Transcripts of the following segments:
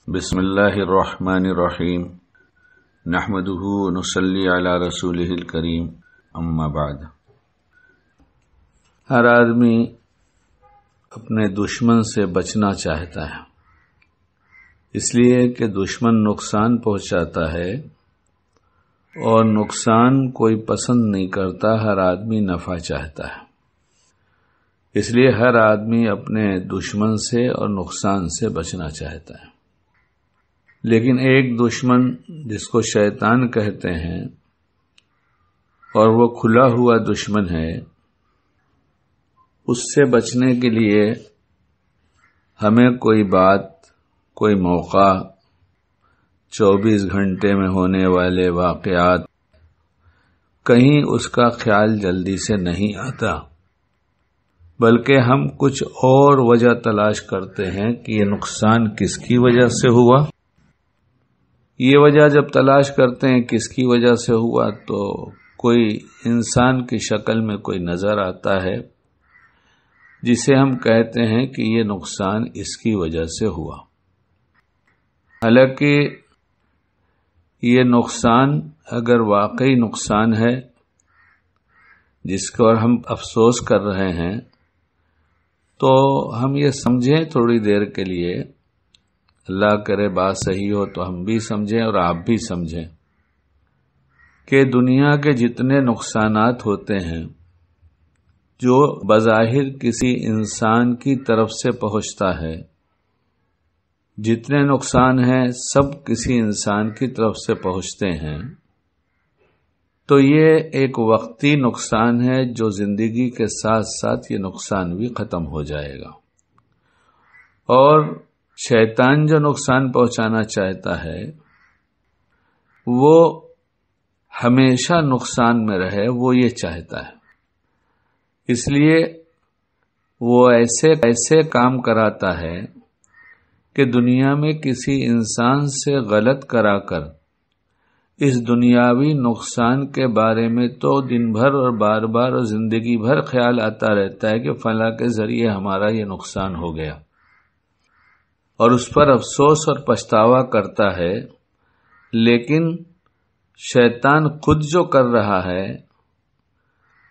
بسم اللہ الرحمن الرحیم نحمدہ ونصلی علی رسولہ الکریم اما بعد۔ ہر آدمی اپنے دشمن سے بچنا چاہتا ہے، اس لیے کہ دشمن نقصان پہنچاتا ہے اور نقصان کوئی پسند نہیں کرتا، ہر آدمی نفع چاہتا ہے۔ اس لیے ہر آدمی اپنے دشمن سے اور نقصان سے بچنا چاہتا ہے، لیکن ایک دشمن جس کو شیطان کہتے ہیں اور وہ کھلا ہوا دشمن ہے، اس سے بچنے کے لیے ہمیں کوئی بات، کوئی موقع، 24 گھنٹے میں ہونے والے واقعات، کہیں اس کا خیال جلدی سے نہیں آتا، بلکہ ہم کچھ اور وجہ تلاش کرتے ہیں کہ یہ نقصان کس کی وجہ سے ہوا۔ یہ وجہ جب تلاش کرتے ہیں کس کی وجہ سے ہوا تو کوئی انسان کی شکل میں کوئی نظر آتا ہے جسے ہم کہتے ہیں کہ یہ نقصان اس کی وجہ سے ہوا۔ حالانکہ یہ نقصان اگر واقعی نقصان ہے جس پر ہم افسوس کر رہے ہیں تو ہم یہ سمجھیں تھوڑی دیر کے لیے، اللہ کرے بات صحیح ہو تو ہم بھی سمجھیں اور آپ بھی سمجھیں کہ دنیا کے جتنے نقصانات ہوتے ہیں جو بظاہر کسی انسان کی طرف سے پہنچتا ہے، جتنے نقصان ہیں سب کسی انسان کی طرف سے پہنچتے ہیں، تو یہ ایک وقتی نقصان ہے جو زندگی کے ساتھ ساتھ یہ نقصان بھی ختم ہو جائے گا۔ اور شیطان جو نقصان پہنچانا چاہتا ہے وہ ہمیشہ نقصان میں رہے، وہ یہ چاہتا ہے، اس لیے وہ ایسے کام کراتا ہے کہ دنیا میں کسی انسان سے غلط کرا کر اس دنیاوی نقصان کے بارے میں تو دن بھر اور بار بار اور زندگی بھر خیال آتا رہتا ہے کہ فلاں کے ذریعے ہمارا یہ نقصان ہو گیا، اور اس پر افسوس اور پچھتاوا کرتا ہے، لیکن شیطان خود جو کر رہا ہے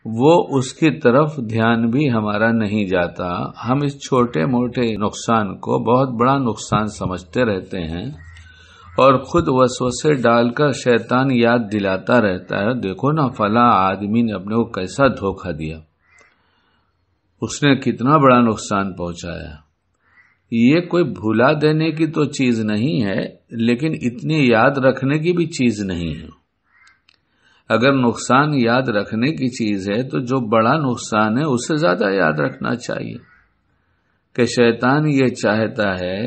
وہ اس کی طرف دھیان بھی ہمارا نہیں جاتا۔ ہم اس چھوٹے موٹے نقصان کو بہت بڑا نقصان سمجھتے رہتے ہیں اور خود وسوسے ڈال کر شیطان یاد دلاتا رہتا ہے، دیکھو نا فلاں آدمی نے اپنے کو کیسا دھوکہ دیا، اس نے کتنا بڑا نقصان پہنچایا۔ یہ کوئی بھلا دینے کی تو چیز نہیں ہے، لیکن اتنی یاد رکھنے کی بھی چیز نہیں ہے۔ اگر نقصان یاد رکھنے کی چیز ہے تو جو بڑا نقصان ہے اس سے زیادہ یاد رکھنا چاہیے، کہ شیطان یہ چاہتا ہے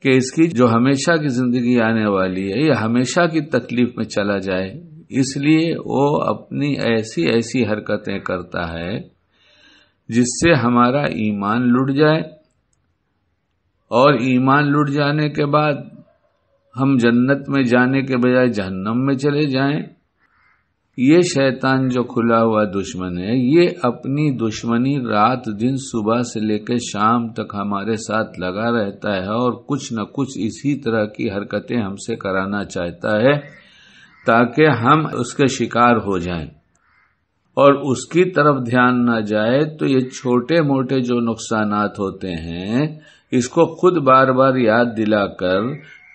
کہ اس کی جو ہمیشہ کی زندگی آنے والی ہے یہ ہمیشہ کی تکلیف میں چلا جائے، اس لیے وہ اپنی ایسی حرکتیں کرتا ہے جس سے ہمارا ایمان لٹ جائے، اور ایمان لٹ جانے کے بعد ہم جنت میں جانے کے بجائے جہنم میں چلے جائیں۔ یہ شیطان جو کھلا ہوا دشمن ہے یہ اپنی دشمنی رات دن صبح سے لے کے شام تک ہمارے ساتھ لگا رہتا ہے اور کچھ نہ کچھ اسی طرح کی حرکتیں ہم سے کرانا چاہتا ہے تاکہ ہم اس کے شکار ہو جائیں، اور اس کی طرف دھیان نہ جائے تو یہ چھوٹے موٹے جو نقصانات ہوتے ہیں اس کو خود بار بار یاد دلا کر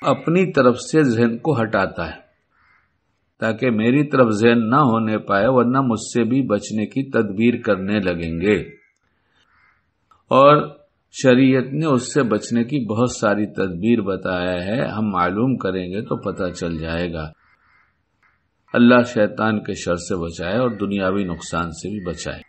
اپنی طرف سے ذہن کو ہٹاتا ہے تاکہ میری طرف ذہن نہ ہونے پائے، ورنہ مجھ سے بھی بچنے کی تدبیر کرنے لگیں گے۔ اور شریعت نے اس سے بچنے کی بہت ساری تدبیر بتایا ہے، ہم معلوم کریں گے تو پتہ چل جائے گا۔ اللہ شیطان کے شر سے بچائے اور دنیاوی نقصان سے بھی بچائے۔